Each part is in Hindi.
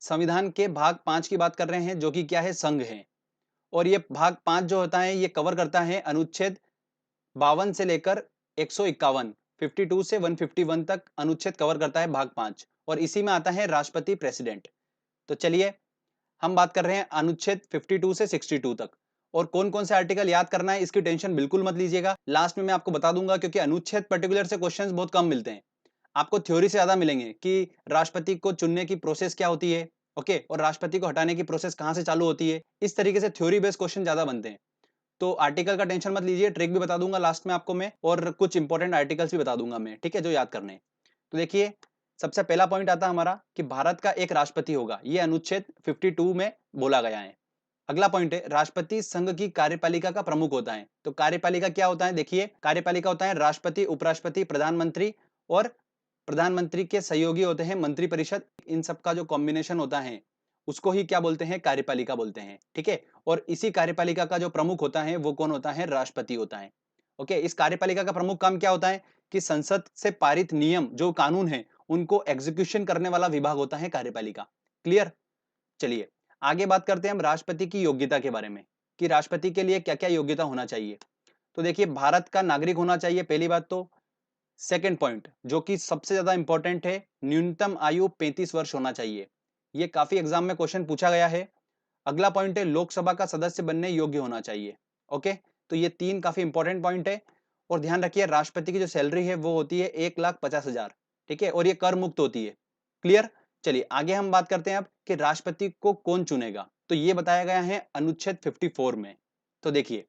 संविधान के भाग 5 की बात कर रहे हैं, जो कि क्या है, संघ है। और ये भाग 5 जो होता है ये कवर करता है अनुच्छेद 52 से लेकर 151, 52 से 151 तक अनुच्छेद कवर करता है भाग 5, और इसी में आता है राष्ट्रपति प्रेसिडेंट। तो चलिए हम बात कर रहे हैं अनुच्छेद 52 से 62 तक। और कौन कौन से आर्टिकल याद करना है इसकी टेंशन बिल्कुल मत लीजिएगा, लास्ट में मैं आपको बता दूंगा, क्योंकि अनुच्छेद पर्टिकुलर से क्वेश्चंस बहुत कम मिलते हैं। आपको थ्योरी से ज्यादा मिलेंगे कि राष्ट्रपति को चुनने की प्रोसेस क्या होती है, ओके, और राष्ट्रपति को हटाने की प्रोसेस कहां से चालू होती है। इस तरीके से थ्योरी बेस्ड क्वेश्चन ज्यादा बनते हैं। तो आर्टिकल का टेंशन मत लीजिए, ट्रिक भी बता दूंगा लास्ट में आपको मैं, और कुछ इंपॉर्टेंट आर्टिकल्स भी बता दूंगा मैं, ठीक है, जो याद करने हैं। तो देखिए सबसे पहला पॉइंट आता है हमारा कि भारत का एक राष्ट्रपति होगा, ये अनुच्छेद 52 में बोला गया है। अगला पॉइंट है राष्ट्रपति संघ की कार्यपालिका का प्रमुख होता है। तो कार्यपालिका क्या होता है, देखिए कार्यपालिका होता है राष्ट्रपति, उपराष्ट्रपति, प्रधानमंत्री, और प्रधानमंत्री के सहयोगी होते हैं मंत्रिपरिषद। इन सब का जो कॉम्बिनेशन होता है उसको ही क्या बोलते हैं, कार्यपालिका बोलते हैं, ठीक है। और इसी कार्यपालिका का जो प्रमुख होता है वो कौन होता है, राष्ट्रपति होता है। ओके, इस कार्यपालिका का प्रमुख काम क्या होता है कि संसद से पारित नियम जो कानून है उनको एग्जीक्यूशन करने वाला विभाग होता है कार्यपालिका। क्लियर। चलिए आगे बात करते हैं हम राष्ट्रपति की योग्यता के बारे में, कि राष्ट्रपति के लिए क्या क्या योग्यता होना चाहिए। तो देखिए भारत का नागरिक होना चाहिए, पहली बात तो। सेकंड पॉइंट जो कि सबसे ज्यादा इंपॉर्टेंट है, न्यूनतम आयु 35 वर्ष होना चाहिए। ये काफी एग्जाम में क्वेश्चन पूछा गया है। अगला पॉइंट है लोकसभा का सदस्य बनने योग्य होना चाहिए। ओके, तो ये तीन काफी इंपॉर्टेंट पॉइंट है। और ध्यान रखिए राष्ट्रपति की जो सैलरी है वो होती है 1,50,000, ठीक है, और ये कर मुक्त होती है। क्लियर। चलिए आगे हम बात करते हैं अब कि राष्ट्रपति को कौन चुनेगा। तो ये बताया गया है अनुच्छेद 54 में। तो देखिए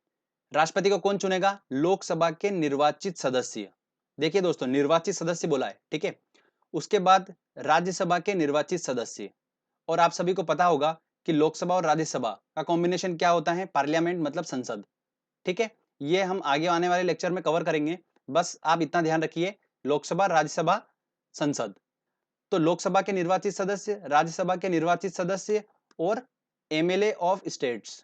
राष्ट्रपति को कौन चुनेगा, लोकसभा के निर्वाचित सदस्य। देखिए दोस्तों निर्वाचित सदस्य बोला है, ठीक है। उसके बाद राज्यसभा के निर्वाचित सदस्य। और आप सभी को पता होगा कि लोकसभा और राज्यसभा का कॉम्बिनेशन क्या होता है, पार्लियामेंट मतलब संसद, ठीक है। ये हम आगे आने वाले लेक्चर में कवर करेंगे, बस आप इतना ध्यान रखिए, लोकसभा, राज्यसभा, संसद। तो लोकसभा के निर्वाचित सदस्य, राज्यसभा के निर्वाचित सदस्य, और एमएलए ऑफ स्टेट्स,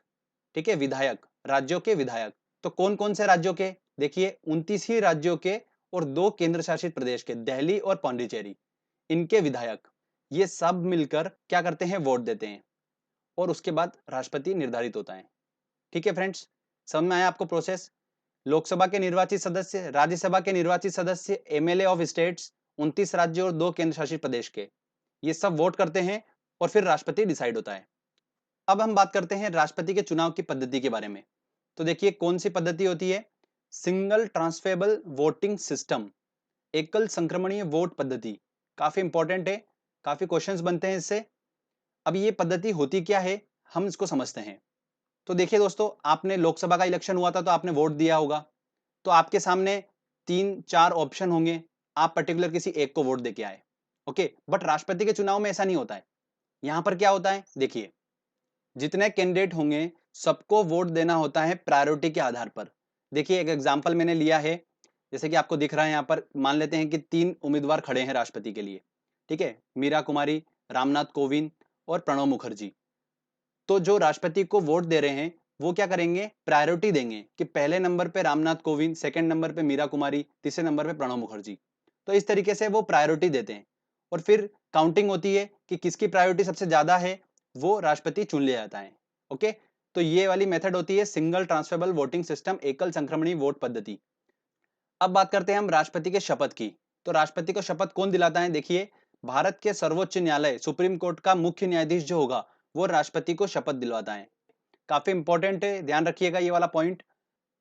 ठीक है, विधायक, राज्यों के विधायक। तो कौन कौन से राज्यों के, देखिए 29 ही राज्यों के और 2 केंद्र शासित प्रदेश के, दिल्ली और पांडिचेरी, इनके विधायक, ये सब मिलकर क्या करते हैं, वोट देते हैं, और उसके बाद राष्ट्रपति निर्धारित होता है। ठीक है फ्रेंड्स, समझ में आया आपको प्रोसेस। लोकसभा के निर्वाचित सदस्य, राज्यसभा के निर्वाचित सदस्य, एमएलए ऑफ स्टेट्स, 29 राज्यों और 2 केंद्र शासित प्रदेश के, ये सब वोट करते हैं और फिर राष्ट्रपति डिसाइड होता है। अब हम बात करते हैं राष्ट्रपति के चुनाव की पद्धति के बारे में। तो देखिए कौन सी पद्धति होती है, सिंगल ट्रांसफरेबल वोटिंग सिस्टम, एकल संक्रमणीय वोट पद्धति। काफी इंपॉर्टेंट है, काफी क्वेश्चंस बनते हैं इससे। अब ये पद्धति होती क्या है, हम इसको समझते हैं। तो देखिए दोस्तों, आपने लोकसभा का इलेक्शन हुआ था तो आपने वोट दिया होगा, तो आपके सामने 3-4 ऑप्शन होंगे, आप पर्टिकुलर किसी एक को वोट देके आए। ओके, बट राष्ट्रपति के चुनाव में ऐसा नहीं होता है। यहां पर क्या होता है, देखिए जितने कैंडिडेट होंगे सबको वोट देना होता है प्रायोरिटी के आधार पर। देखिए एक एग्जांपल मैंने लिया है, जैसे कि आपको दिख रहा है यहाँ पर, मान लेते हैं कि 3 उम्मीदवार खड़े हैं राष्ट्रपति के लिए, ठीक है, मीरा कुमारी, रामनाथ कोविंद और प्रणब मुखर्जी। तो जो राष्ट्रपति को वोट दे रहे हैं वो क्या करेंगे, प्रायोरिटी देंगे कि पहले नंबर पे रामनाथ कोविंद, सेकंड नंबर पे मीरा कुमारी, तीसरे नंबर पे प्रणब मुखर्जी। तो इस तरीके से वो प्रायोरिटी देते हैं, और फिर काउंटिंग होती है कि किसकी प्रायोरिटी सबसे ज्यादा है, वो राष्ट्रपति चुन लिया जाता है। ओके, तो ये वाली मेथड होती है सिंगल ट्रांसफरेबल वोटिंग सिस्टम, एकल संक्रमणी वोट पद्धति। अब बात करते हैं हम राष्ट्रपति के शपथ की। तो राष्ट्रपति को शपथ कौन दिलाता है, देखिए भारत के सर्वोच्च न्यायालय सुप्रीम कोर्ट का मुख्य न्यायाधीश जो होगा वो राष्ट्रपति को शपथ दिलवाता है। काफी इंपॉर्टेंट है, ध्यान रखिएगा ये वाला पॉइंट।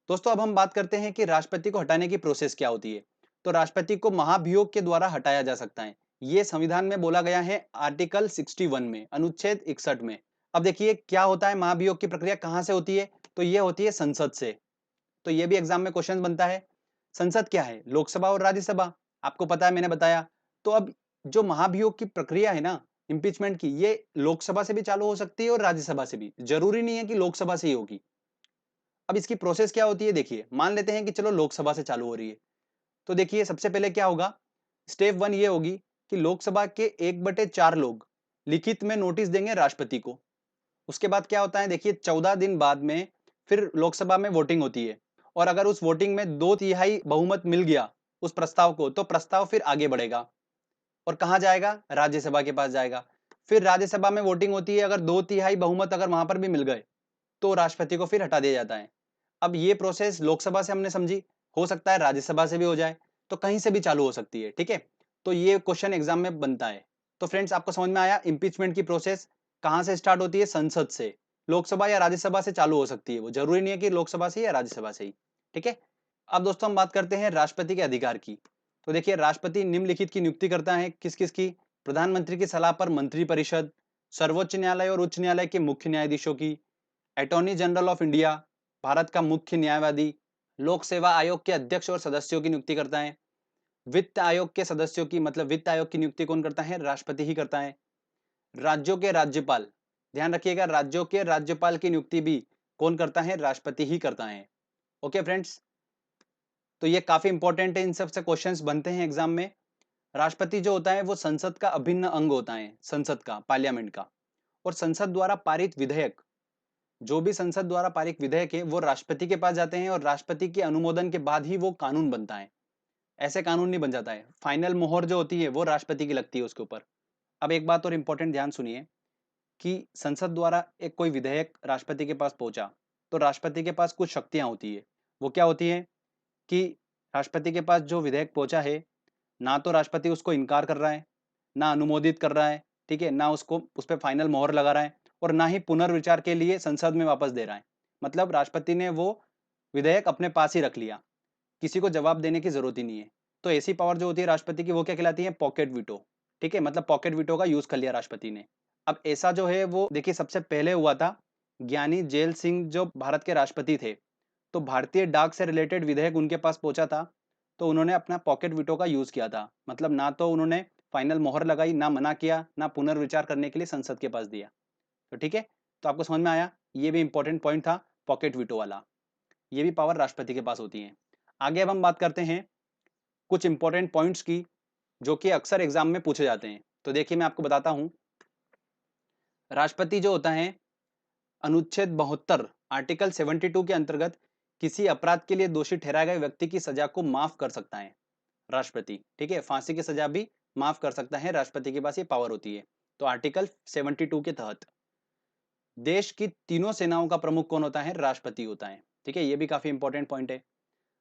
दोस्तों अब हम बात करते हैं कि राष्ट्रपति को हटाने की प्रोसेस क्या होती है। तो राष्ट्रपति को महाभियोग के द्वारा हटाया जा सकता है, ये संविधान में बोला गया है आर्टिकल 61 में, अनुच्छेद 61 में। अब देखिए क्या होता है, महाभियोग की प्रक्रिया कहां से होती है, तो ये होती है संसद से। तो ये भी एग्जाम में क्वेश्चन बनता है। संसद क्या है, लोकसभा और राज्यसभा, आपको पता है मैंने बताया। तो अब जो महाभियोग की प्रक्रिया है ना इम्पीचमेंट की, ये लोकसभा से भी चालू हो सकती है और राज्यसभा से भी, जरूरी नहीं है कि लोकसभा से ही होगी। अब इसकी प्रोसेस क्या होती है, देखिए मान लेते हैं कि चलो लोकसभा से चालू हो रही है। तो देखिए सबसे पहले क्या होगा, स्टेप 1 ये होगी कि लोकसभा के 1/4 लोग लिखित में नोटिस देंगे राष्ट्रपति को। उसके बाद क्या होता है, देखिए 14 दिन बाद में फिर लोकसभा में वोटिंग होती है, और अगर उस वोटिंग में 2/3 बहुमत मिल गया उस प्रस्ताव को, तो प्रस्ताव फिर आगे बढ़ेगा और कहां जाएगा, राज्यसभा के पास जाएगा। फिर राज्यसभा में वोटिंग होती है, अगर 2/3 बहुमत अगर वहां पर भी मिल गए तो राष्ट्रपति को फिर हटा दिया जाता है। अब ये प्रोसेस लोकसभा से हमने समझी, हो सकता है राज्यसभा से भी हो जाए, तो कहीं से भी चालू हो सकती है, ठीक है। तो ये क्वेश्चन एग्जाम में बनता है। तो फ्रेंड्स आपको समझ में आया इम्पीचमेंट की प्रोसेस कहां से स्टार्ट होती है, संसद से। लोकसभा या राज्यसभा से चालू हो सकती है, वो जरूरी नहीं है कि लोकसभा से या राज्यसभा से ही, ठीक है। अब दोस्तों हम बात करते हैं राष्ट्रपति के अधिकार की। तो देखिए राष्ट्रपति निम्नलिखित की नियुक्ति करता है, किस किस की, प्रधानमंत्री की सलाह पर मंत्रिपरिषद, सर्वोच्च न्यायालय और उच्च न्यायालय के मुख्य न्यायाधीशों की, attorney general of India, Bharat का मुख्य न्यायवादी, लोक सेवा आयोग के अध्यक्ष और सदस्यों की नियुक्ति करता है, वित्त आयोग के सदस्यों की, मतलब वित्त आयोग की नियुक्ति कौन करता है, राष्ट्रपति ही करता है, राज्यों के राज्यपाल, ध्यान रखिएगा राज्यों के राज्यपाल की नियुक्ति भी कौन करता है, राष्ट्रपति ही करता है। ओके फ्रेंड्स, तो ये काफी इंपॉर्टेंट है, इन सबसे क्वेश्चंस बनते हैं एग्जाम में। राष्ट्रपति जो होता है वो संसद का अभिन्न अंग होता है, संसद का, पार्लियामेंट का। और संसद द्वारा पारित विधेयक, जो भी संसद द्वारा पारित विधेयक है वो राष्ट्रपति के पास जाते हैं और राष्ट्रपति के अनुमोदन के बाद ही वो कानून बनता है। ऐसे कानून नहीं बन जाता है, फाइनल मोहर जो होती है वो राष्ट्रपति की लगती है उसके ऊपर। अब एक बात और इंपॉर्टेंट ध्यान सुनिए कि संसद द्वारा एक कोई विधेयक राष्ट्रपति के पास पहुंचा तो राष्ट्रपति के पास कुछ शक्तियां होती है। वो क्या होती है कि राष्ट्रपति के पास जो विधेयक पहुंचा है, ना तो राष्ट्रपति उसको इनकार कर रहा है, ना अनुमोदित कर रहा है, ठीक है, ना उसको उस पर फाइनल मोहर लगा रहा है, और ना ही पुनर्विचार के लिए संसद में वापस दे रहा है। मतलब राष्ट्रपति ने वो विधेयक अपने पास ही रख लिया, किसी को जवाब देने की जरूरत ही नहीं है। तो ऐसी पावर जो होती है राष्ट्रपति की वो क्या कहलाती है, पॉकेट वीटो, ठीक है। मतलब पॉकेट वीटो का यूज कर लिया राष्ट्रपति ने। अब ऐसा जो है वो देखिए सबसे पहले हुआ था ज्ञानी जेल सिंह जो भारत के राष्ट्रपति थे, तो भारतीय डाक से रिलेटेड विधेयक उनके पास पहुंचा था, तो उन्होंने अपना पॉकेट वीटो का यूज किया था। मतलब ना तो उन्होंने फाइनल मोहर लगाई, ना मना किया, ना पुनर्विचार करने के लिए संसद के पास दिया। तो ठीक है, तो आपको समझ में आया, ये भी इंपॉर्टेंट पॉइंट था पॉकेट वीटो वाला। ये भी पावर राष्ट्रपति के पास होती है। आगे अब हम बात करते हैं कुछ इंपॉर्टेंट पॉइंट्स की जो कि अक्सर एग्जाम में पूछे जाते हैं। तो देखिए मैं आपको बताता हूं, राष्ट्रपति जो होता है अनुच्छेद 72 आर्टिकल 72 के अंतर्गत किसी अपराध के लिए दोषी ठहराए गए व्यक्ति की सजा को माफ कर सकता है राष्ट्रपति, ठीक है। फांसी की सजा भी माफ कर सकता है, राष्ट्रपति के पास ये पावर होती है। तो आर्टिकल 72 के तहत देश की तीनों सेनाओं का प्रमुख कौन होता है, राष्ट्रपति होता है, ठीक है। ये भी काफी इंपॉर्टेंट पॉइंट है।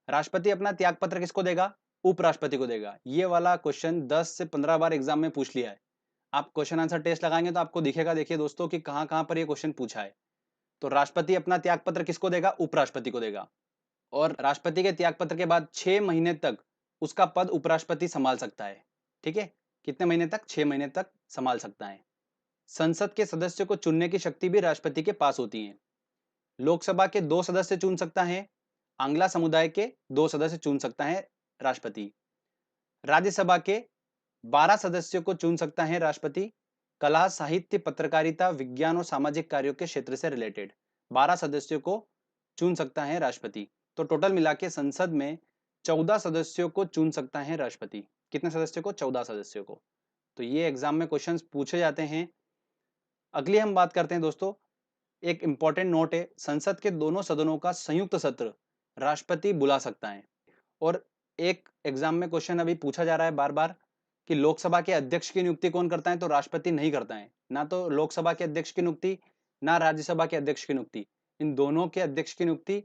राष्ट्रपति अपना त्याग पत्र किसको देगा, उपराष्ट्रपति को देगा। ये वाला क्वेश्चन 10 से 15 बार एग्जाम में पूछ लिया है। आप क्वेश्चन आंसर टेस्ट लगाएंगे तो आपको दिखेगा, देखिए दोस्तों कि कहां कहां पर ये क्वेश्चन पूछा है। तो राष्ट्रपति अपना त्याग पत्र किसको देगा, उपराष्ट्रपति को देगा। और राष्ट्रपति के त्याग पत्र के बाद 6 महीने तक उसका पद उपराष्ट्रपति संभाल सकता है, ठीक है। कितने महीने तक, 6 महीने तक संभाल सकता है। संसद के सदस्य को चुनने की शक्ति भी राष्ट्रपति के पास होती है। लोकसभा के 2 सदस्य चुन सकता है, आंग्ला समुदाय के 2 सदस्य चुन सकता है राष्ट्रपति। राज्यसभा के 12 सदस्यों को चुन सकता है राष्ट्रपति, कला, साहित्य, पत्रकारिता, विज्ञान और सामाजिक कार्यों के क्षेत्र से रिलेटेड 12 सदस्यों को चुन सकता है राष्ट्रपति। तो टोटल मिला के संसद में 14 सदस्यों को चुन सकता है राष्ट्रपति। कितने सदस्यों को, 14 सदस्यों को। तो ये एग्जाम में क्वेश्चंस पूछे जाते हैं। अगली हम बात करते हैं दोस्तों, एक इंपॉर्टेंट नोट है, संसद के दोनों सदनों का संयुक्त सत्र राष्ट्रपति बुला सकता है। और एक एग्जाम में क्वेश्चन अभी पूछा जा रहा है बार बार कि लोकसभा के अध्यक्ष की नियुक्ति कौन करता है, तो राष्ट्रपति नहीं करता है। ना तो लोकसभा के अध्यक्ष की नियुक्ति, ना राज्यसभा के अध्यक्ष की नियुक्ति, इन दोनों के अध्यक्ष की नियुक्ति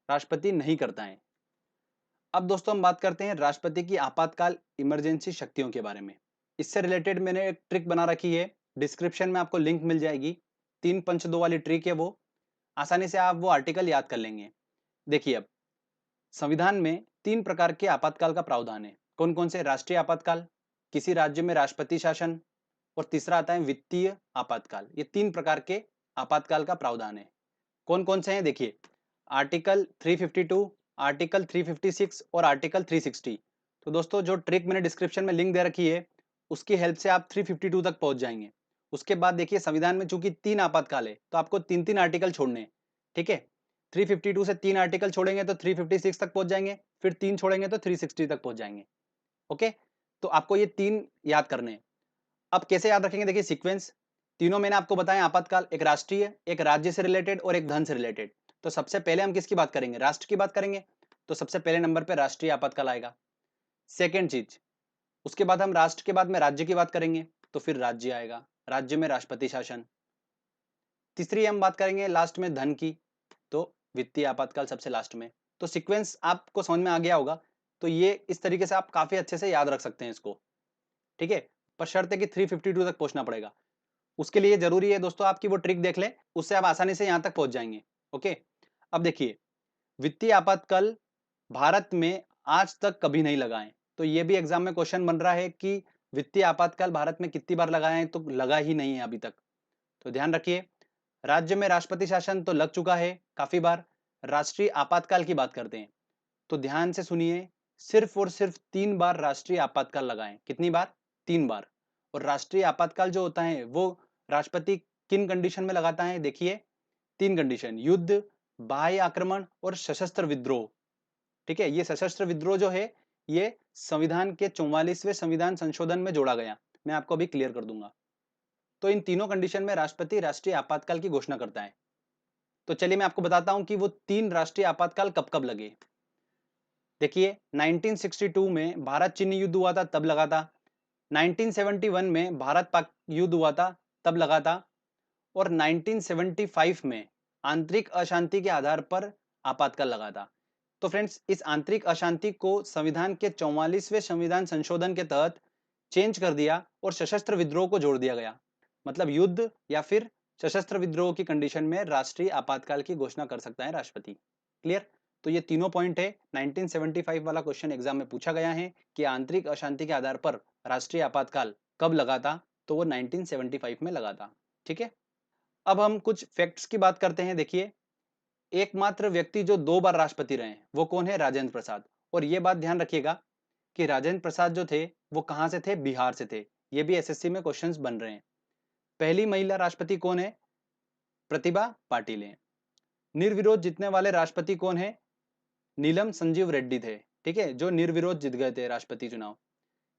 राष्ट्रपति नहीं करता है। अब दोस्तों हम बात करते हैं राष्ट्रपति की आपातकाल इमरजेंसी शक्तियों के बारे में। इससे रिलेटेड मैंने एक ट्रिक बना रखी है, डिस्क्रिप्शन में आपको लिंक मिल जाएगी। 3-5-2 वाली ट्रिक है, वो आसानी से आप वो आर्टिकल याद कर लेंगे। देखिए अब संविधान में 3 प्रकार के आपातकाल का प्रावधान है। कौन कौन से, राष्ट्रीय आपातकाल, किसी राज्य में राष्ट्रपति शासन, और तीसरा आता है वित्तीय आपातकाल। ये 3 प्रकार के आपातकाल का प्रावधान है। कौन कौन से हैं देखिए, आर्टिकल 352, आर्टिकल 356 और आर्टिकल 360। तो दोस्तों जो ट्रिक मैंने डिस्क्रिप्शन में लिंक दे रखी है उसकी हेल्प से आप 352 तक पहुंच जाएंगे। उसके बाद देखिए संविधान में चूंकि 3 आपातकाल है तो आपको 3-3 आर्टिकल छोड़ने हैं, ठीक है। 352 से 3 आर्टिकल छोड़ेंगे तो 356 तक पहुंच जाएंगे, फिर 3 छोड़ेंगे तो 360 तक पहुंच जाएंगे। ओके, तो आपको ये 3 याद करने हैं। अब कैसे याद रखेंगे, देखिए सीक्वेंस, तीनों मैंने आपको बताया आपातकाल, एक राष्ट्रीय, एक राज्य से रिलेटेड और एक धन से रिलेटेड। तो सबसे पहले हम किसकी बात करेंगे, राष्ट्र की बात करेंगे। तो सबसे पहले नंबर पे राष्ट्रीय आपातकाल आएगा। सेकेंड चीज, उसके बाद हम राष्ट्र के बाद में राज्य की बात करेंगे तो फिर राज्य आएगा। राज्य में राष्ट्रपति शासन। तीसरी हम बात करेंगे लास्ट में धन की, तो वित्तीय आपातकाल सबसे लास्ट में। तो सीक्वेंस आपको समझ में आ गया होगा, तो ये इस तरीके से आप काफी अच्छे से याद रख सकते हैं इसको, ठीक है। पर शर्त है कि 352 तक पहुंचना पड़ेगा। उसके लिए जरूरी है दोस्तों आपकी वो ट्रिक देख ले, उससे आप आसानी से यहां तक पहुंच जाएंगे। ओके, अब देखिए, वित्तीय आपातकाल भारत में आज तक कभी नहीं लगा है। तो ये भी एग्जाम में क्वेश्चन बन रहा है कि वित्तीय आपातकाल भारत में कितनी बार लगाए हैं, तो लगा ही नहीं है अभी तक। तो ध्यान रखिए, राज्य में राष्ट्रपति शासन तो लग चुका है काफी बार। राष्ट्रीय आपातकाल की बात करते हैं, तो ध्यान से सुनिए, सिर्फ और सिर्फ 3 बार राष्ट्रीय आपातकाल लगाएं। कितनी बार? 3 बार। और राष्ट्रीय आपातकाल जो होता है वो राष्ट्रपति किन कंडीशन में लगाता है? देखिए, 3 कंडीशन, युद्ध, बाह्य आक्रमण और सशस्त्र विद्रोह। ठीक है, ये सशस्त्र विद्रोह जो है ये संविधान के 44वें संविधान संशोधन में जोड़ा गया। मैं आपको अभी क्लियर कर दूंगा। तो इन तीनों कंडीशन में राष्ट्रपति राष्ट्रीय आपातकाल की घोषणा करता है। तो चलिए मैं आपको बताता हूं कि वो 3 राष्ट्रीय आपातकाल कब कब लगे। देखिए, 1962 में भारत चीन युद्ध हुआ था तब लगा था। 1971 में भारत पाक युद्ध हुआ था तब लगा था। और 1975 में आंतरिक अशांति के आधार पर आपातकाल लगा था। तो फ्रेंड्स, इस आंतरिक अशांति को संविधान के 44वें संविधान संशोधन के तहत चेंज कर दिया और सशस्त्र विद्रोह को जोड़ दिया गया। मतलब युद्ध या फिर सशस्त्र विद्रोह की कंडीशन में राष्ट्रीय आपातकाल की घोषणा कर सकता है राष्ट्रपति। क्लियर? तो ये तीनों पॉइंट है। 1975 वाला क्वेश्चन एग्जाम में पूछा गया है कि आंतरिक अशांति के आधार पर राष्ट्रीय आपातकाल कब लगा था, तो वो 1975 में लगा था। ठीक है, अब हम कुछ फैक्ट्स की बात करते हैं। देखिए, एकमात्र व्यक्ति जो 2 बार राष्ट्रपति रहे वो कौन है? राजेंद्र प्रसाद। और ये बात ध्यान रखिएगा कि राजेंद्र प्रसाद जो थे वो कहां से थे? बिहार से थे। ये भी एसएससी में क्वेश्चंस बन रहे हैं। पहली महिला राष्ट्रपति कौन है? प्रतिभा पाटिल है। निर्विरोध जीतने वाले राष्ट्रपति कौन है? नीलम संजीव रेड्डी थे। ठीक है, जो निर्विरोध जीत गए थे राष्ट्रपति चुनाव।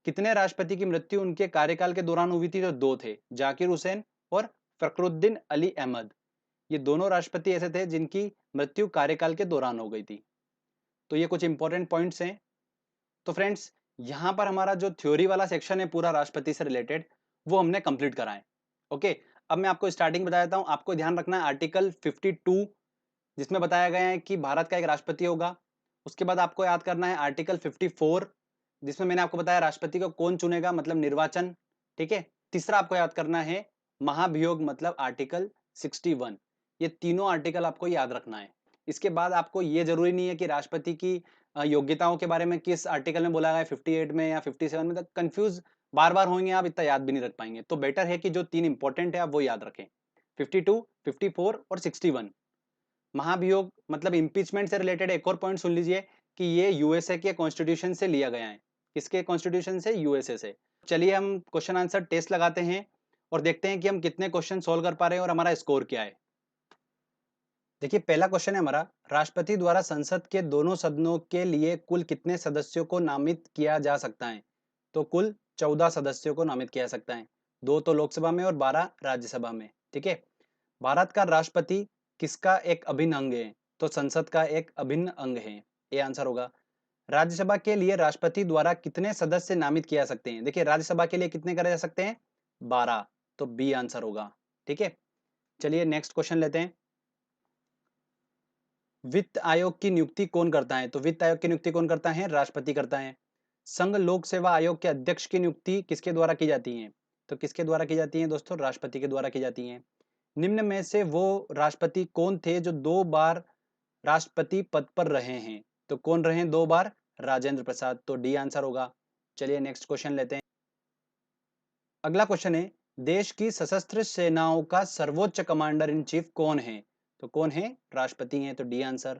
कितने राष्ट्रपति की मृत्यु उनके कार्यकाल के दौरान हुई थी? तो 2 थे, जाकिर हुसैन और फखरुद्दीन अली अहमद। ये दोनों राष्ट्रपति ऐसे थे जिनकी मृत्यु कार्यकाल के दौरान हो गई थी। तो ये कुछ इंपॉर्टेंट पॉइंट्स हैं। तो फ्रेंड्स, यहां पर हमारा जो थ्योरी वाला सेक्शन है पूरा राष्ट्रपति से रिलेटेड, वो हमने कंप्लीट करा है। ओके, अब मैं आपको स्टार्टिंग बता देता हूं। आपको ध्यान रखना है आर्टिकल 52, जिसमें बताया गया है कि भारत का एक राष्ट्रपति होगा। उसके बाद आपको याद करना है आर्टिकल 54, जिसमें मैंने आपको बताया राष्ट्रपति को कौन चुनेगा, मतलब निर्वाचन। ठीक है, तीसरा आपको याद करना है महाभियोग, मतलब आर्टिकल 61। ये तीनों आर्टिकल आपको याद रखना है। इसके बाद आपको ये जरूरी नहीं है कि राष्ट्रपति की योग्यताओं के बारे में किस आर्टिकल में बोला गया है, 58 में या 57 में, तक कंफ्यूज बार बार होंगे, आप इतना याद भी नहीं रख पाएंगे। तो बेटर है कि जो 3 इंपॉर्टेंट है आप वो याद रखें, 52, 54 और 61। महाभियोग मतलब इम्पीचमेंट से रिलेटेड एक और पॉइंट सुन लीजिए कि ये यूएसए के कॉन्स्टिट्यूशन से लिया गया है। किसके कॉन्स्टिट्यूशन से? यूएसए से। चलिए हम क्वेश्चन आंसर टेस्ट लगाते हैं और देखते हैं कि हम कितने क्वेश्चन सोल्व कर पा रहे हैं और हमारा स्कोर क्या है। देखिए, पहला क्वेश्चन है हमारा, राष्ट्रपति द्वारा संसद के दोनों सदनों के लिए कुल कितने सदस्यों को नामित किया जा सकता है? तो कुल 14 सदस्यों को नामित किया जा सकता है। 2 तो लोकसभा में और 12 राज्यसभा में। ठीक है, भारत का राष्ट्रपति किसका एक अभिन्न अंग है? तो संसद का एक अभिन्न अंग है। ये आंसर होगा। राज्यसभा के लिए राष्ट्रपति द्वारा कितने सदस्य नामित किए जा सकते हैं? देखिए, राज्यसभा के लिए कितने करे जा सकते हैं? 12। तो बी आंसर होगा। ठीक है, चलिए नेक्स्ट क्वेश्चन लेते हैं। वित्त आयोग की नियुक्ति कौन करता है? तो वित्त आयोग की नियुक्ति कौन करता है? राष्ट्रपति करता है। संघ लोक सेवा आयोग के अध्यक्ष की नियुक्ति किसके द्वारा की जाती है? तो किसके द्वारा की जाती है दोस्तों? राष्ट्रपति के द्वारा की जाती है। निम्न में से वो राष्ट्रपति कौन थे जो 2 बार राष्ट्रपति पद पर रहे हैं? तो कौन रहे 2 बार? राजेंद्र प्रसाद। तो डी आंसर होगा। चलिए नेक्स्ट क्वेश्चन लेते हैं। अगला क्वेश्चन है, देश की सशस्त्र सेनाओं का सर्वोच्च कमांडर इन चीफ कौन है? तो कौन है? राष्ट्रपति हैं। तो डी आंसर।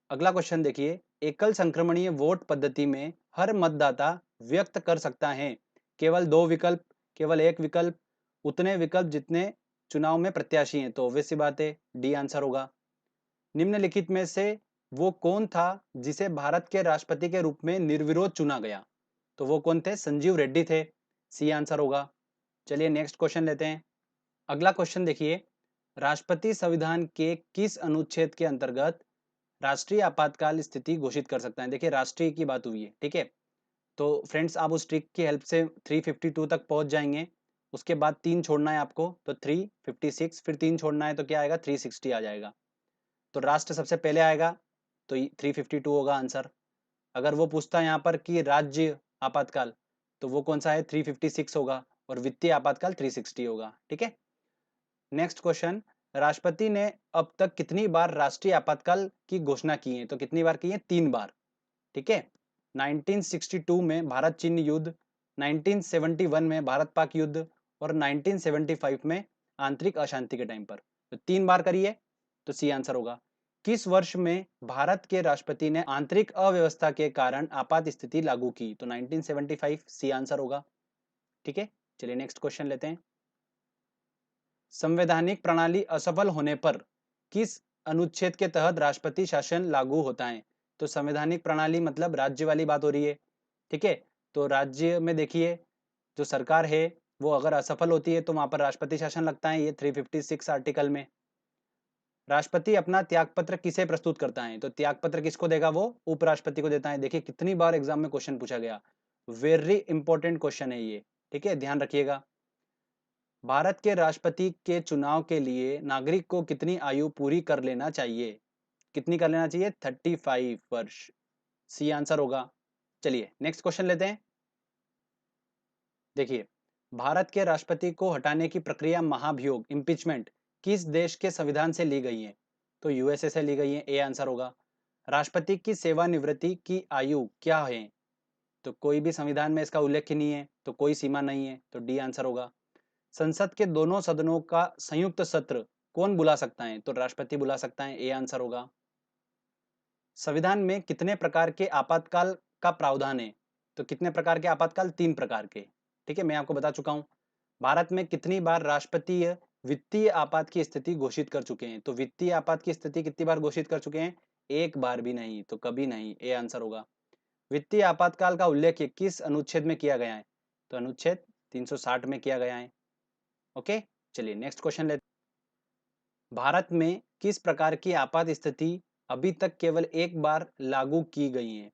अगला क्वेश्चन देखिए, एकल संक्रमणीय वोट पद्धति में हर मतदाता व्यक्त कर सकता है केवल 2 विकल्प, केवल 1 विकल्प, उतने विकल्प जितने चुनाव में प्रत्याशी हैं? तो ऑब्वियस सी बात है, डी आंसर होगा। निम्नलिखित में से वो कौन था जिसे भारत के राष्ट्रपति के रूप में निर्विरोध चुना गया? तो वो कौन थे? संजीव रेड्डी थे। सी आंसर होगा। चलिए नेक्स्ट क्वेश्चन लेते हैं। अगला क्वेश्चन देखिए, राष्ट्रपति संविधान के किस अनुच्छेद के अंतर्गत राष्ट्रीय आपातकाल स्थिति घोषित कर सकता है? देखिए, राष्ट्रीय की बात हुई है। ठीक है, तो फ्रेंड्स आप उस ट्रिक की हेल्प से 352 तक पहुंच जाएंगे उसके बाद 3 छोड़ना है आपको, तो 356, फिर 3 छोड़ना है तो क्या आएगा, 360 आ जाएगा। तो राष्ट्र सबसे पहले आएगा, तो 352 होगा आंसर। अगर वो पूछता है यहाँ पर कि राज्य आपातकाल, तो वो कौन सा है, 356 होगा, और वित्तीय आपातकाल 360 होगा। ठीक है। नेक्स्ट क्वेश्चन, राष्ट्रपति ने अब तक कितनी बार राष्ट्रीय आपातकाल की घोषणा की है, तो कितनी बार की है, 3 बार। ठीक है। 1962 में भारत चीन युद्ध, 1971 में भारत पाक युद्ध, और 1975 में आंतरिक अशांति के टाइम पर। तो 3 बार करिए, तो सी आंसर होगा। किस वर्ष में भारत के राष्ट्रपति ने आंतरिक अव्यवस्था के कारण आपात स्थिति लागू की, तो 1975 सी आंसर होगा। ठीक है। चलिए नेक्स्ट क्वेश्चन लेते हैं। संवैधानिक प्रणाली असफल होने पर किस अनुच्छेद के तहत राष्ट्रपति शासन लागू होता है, तो संवैधानिक प्रणाली मतलब राज्य वाली बात हो रही है। ठीक है। तो राज्य में देखिए, जो सरकार है वो अगर असफल होती है तो वहां पर राष्ट्रपति शासन लगता है, ये 356 आर्टिकल में। राष्ट्रपति अपना त्यागपत्र किसे प्रस्तुत करता है, तो त्यागपत्र किसको देगा, वो उपराष्ट्रपति को देता है। देखिए कितनी बार एग्जाम में क्वेश्चन पूछा गया, वेरी इंपॉर्टेंट क्वेश्चन है ये। ठीक है, ध्यान रखिएगा। भारत के राष्ट्रपति के चुनाव के लिए नागरिक को कितनी आयु पूरी कर लेना चाहिए, कितनी कर लेना चाहिए, 35 वर्ष। सी आंसर होगा। चलिए नेक्स्ट क्वेश्चन लेते हैं। देखिए, भारत के राष्ट्रपति को हटाने की प्रक्रिया महाभियोग इम्पीचमेंट किस देश के संविधान से ली गई है, तो यूएसए से ली गई है, ए आंसर होगा। राष्ट्रपति की सेवानिवृत्ति की आयु क्या है, तो कोई भी संविधान में इसका उल्लेख ही नहीं है, तो कोई सीमा नहीं है, तो डी आंसर होगा। संसद के दोनों सदनों का संयुक्त सत्र कौन बुला सकता है, तो राष्ट्रपति बुला सकता है, ए आंसर होगा। संविधान में कितने प्रकार के आपातकाल का प्रावधान है, तो कितने प्रकार के आपातकाल, 3 प्रकार के। ठीक है, मैं आपको बता चुका हूं। भारत में कितनी बार राष्ट्रपति वित्तीय आपात की स्थिति घोषित कर चुके हैं, तो वित्तीय आपात की स्थिति कितनी बार घोषित कर चुके हैं, एक बार भी नहीं, तो कभी नहीं, ए आंसर होगा। वित्तीय आपातकाल का उल्लेख किस अनुच्छेद में किया गया है, तो अनुच्छेद 360 में किया गया है। ओके, चलिए नेक्स्ट क्वेश्चन लेते। भारत में किस प्रकार की आपात स्थिति अभी तक केवल एक बार लागू की गई है,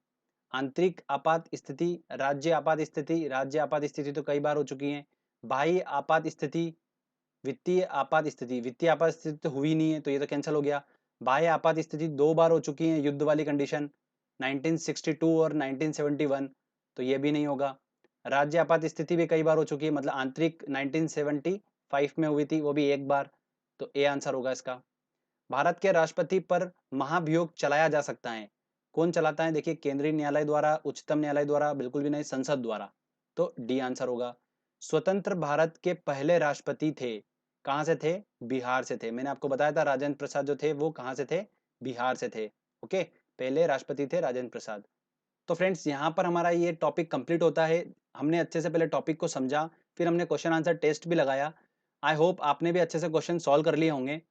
आंतरिक आपात स्थिति, राज्य आपात स्थिति तो कई बार हो चुकी है, बाह्य आपात स्थिति, वित्तीय आपात स्थिति तो हुई नहीं है, तो ये तो कैंसिल हो गया। बाह्य आपात स्थिति 2 बार हो चुकी है, युद्ध वाली कंडीशन 1962 और 1971, तो ये भी नहीं होगा। राज्य आपात स्थिति भी कई बार हो चुकी है, मतलब आंतरिक 1975 में हुई थी, वो भी एक बार, तो ए आंसर होगा इसका। भारत के राष्ट्रपति पर महाभियोग चलाया जा सकता है, कौन चलाता है, देखिए केंद्रीय न्यायालय द्वारा, उच्चतम न्यायालय द्वारा, बिल्कुल भी नहीं, संसद द्वारा, तो डी आंसर होगा। स्वतंत्र भारत के पहले राष्ट्रपति थे, कहां से थे, बिहार से थे। मैंने आपको बताया था राजेंद्र प्रसाद जो थे वो कहां से थे, बिहार से थे। ओके, पहले राष्ट्रपति थे राजेंद्र प्रसाद। तो फ्रेंड्स यहाँ पर हमारा ये टॉपिक कंप्लीट होता है। हमने अच्छे से पहले टॉपिक को समझा, फिर हमने क्वेश्चन आंसर टेस्ट भी लगाया। आई होप आपने भी अच्छे से क्वेश्चन सॉल्व कर लिए होंगे।